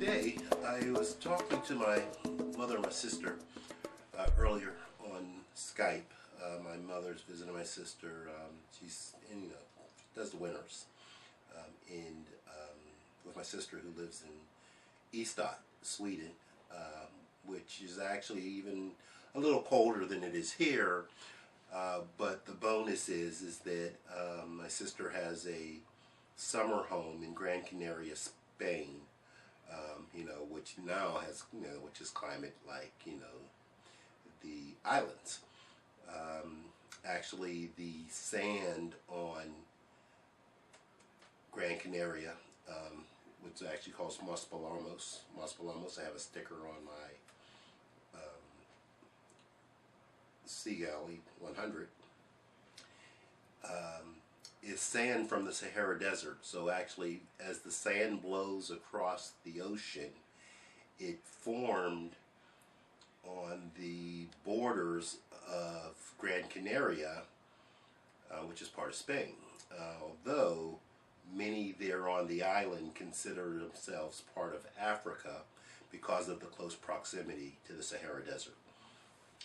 today I was talking to my mother and my sister earlier on Skype. My mother's visiting my sister. She's in, does the winters, and with my sister who lives in Ystad, Sweden, which is actually even a little colder than it is here. But the bonus is that my sister has a summer home in Gran Canaria, Spain, which now has, which is climate like, the islands. Actually, the sand on Gran Canaria, which actually calls Maspalomas. I have a sticker on my Seagull 100. Is sand from the Sahara Desert. So actually, as the sand blows across the ocean, it formed on the borders of Gran Canaria, which is part of Spain. Although many there on the island consider themselves part of Africa because of the close proximity to the Sahara Desert.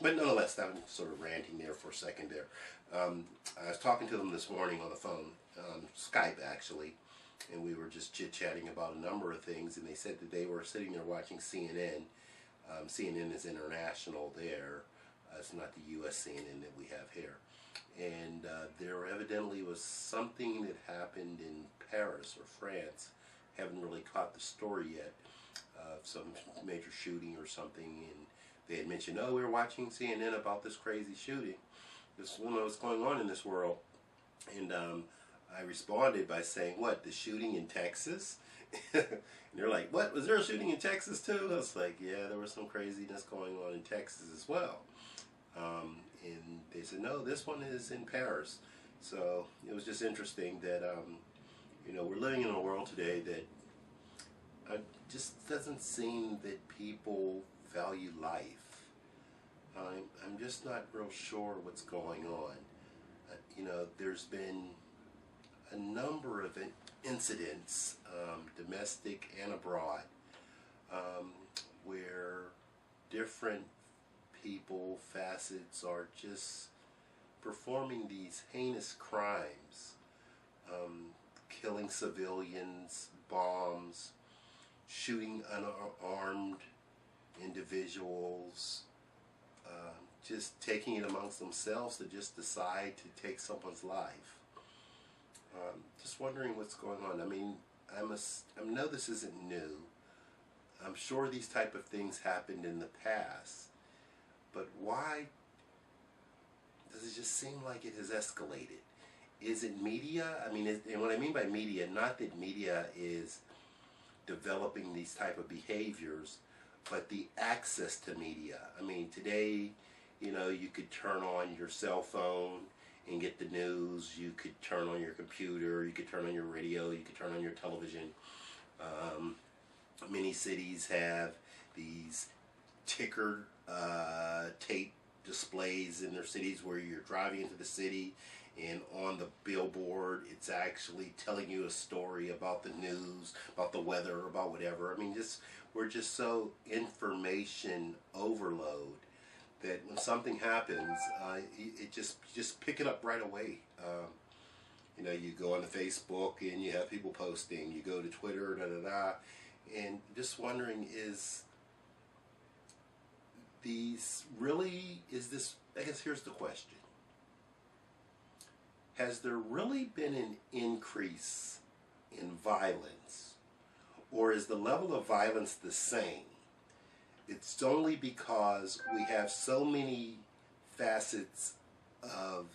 But nonetheless, I'm sort of ranting there for a second there. I was talking to them this morning on the phone, Skype actually, and we were just chit-chatting about a number of things, and they said that they were sitting there watching CNN. CNN is international there. It's not the U.S. CNN that we have here. And there evidently was something that happened in Paris or France. Haven't really caught the story yet. Some major shooting or something, and they had mentioned, oh, we were watching CNN about this crazy shooting. This, what's going on in this world. And I responded by saying, what, the shooting in Texas? And they're like, what, was there a shooting in Texas too? I was like, yeah, there was some craziness going on in Texas as well. And they said, no, this one is in Paris. So it was just interesting that, we're living in a world today that just doesn't seem that people value life. I'm just not real sure what's going on. There's been a number of incidents, domestic and abroad, where different people, facets, are just performing these heinous crimes, killing civilians, bombs, shooting unarmed individuals, just taking it amongst themselves to just decide to take someone's life. Just wondering what's going on. I mean, I know this isn't new. I'm sure these type of things happened in the past, but why does it just seem like it has escalated? Is it media? I mean, and what I mean by media, not that media is developing these type of behaviors, but the access to media. I mean, today, you could turn on your cell phone and get the news. You could turn on your computer. You could turn on your radio. You could turn on your television. Many cities have these ticker tape displays in their cities where you're driving into the city, and on the billboard it's actually telling you a story about the news, about the weather, about whatever. I mean, we're just so information overload that when something happens, it just pick it up right away. You go on the Facebook and you have people posting. You go to Twitter, and just wondering, is this? I guess here's the question: has there really been an increase in violence, or is the level of violence the same? It's only because we have so many facets of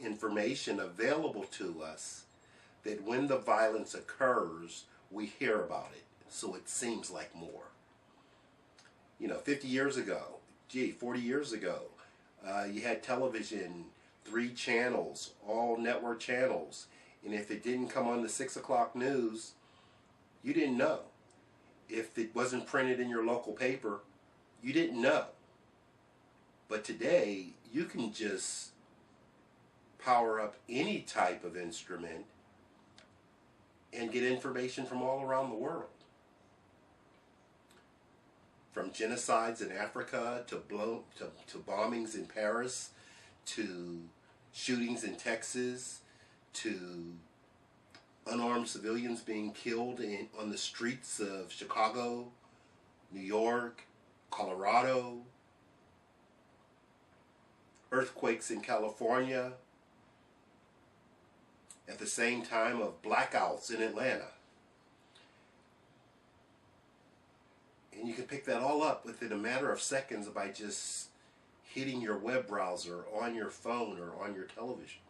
information available to us that when the violence occurs, we hear about it. So it seems like more. 50 years ago, 40 years ago, you had television, 3 channels, all network channels, and if it didn't come on the 6 o'clock news, you didn't know. If it wasn't printed in your local paper, you didn't know. But today, you can just power up any type of instrument and get information from all around the world. from genocides in Africa to bombings in Paris, to shootings in Texas, to unarmed civilians being killed on the streets of Chicago, New York, Colorado, earthquakes in California, at the same time of blackouts in Atlanta. And you can pick that all up within a matter of seconds by just hitting your web browser on your phone or on your television.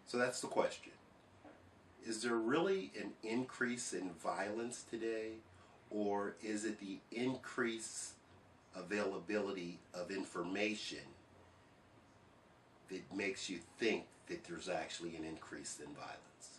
So that's the question. Is there really an increase in violence today, or is it the increased availability of information that makes you think that there's actually an increase in violence?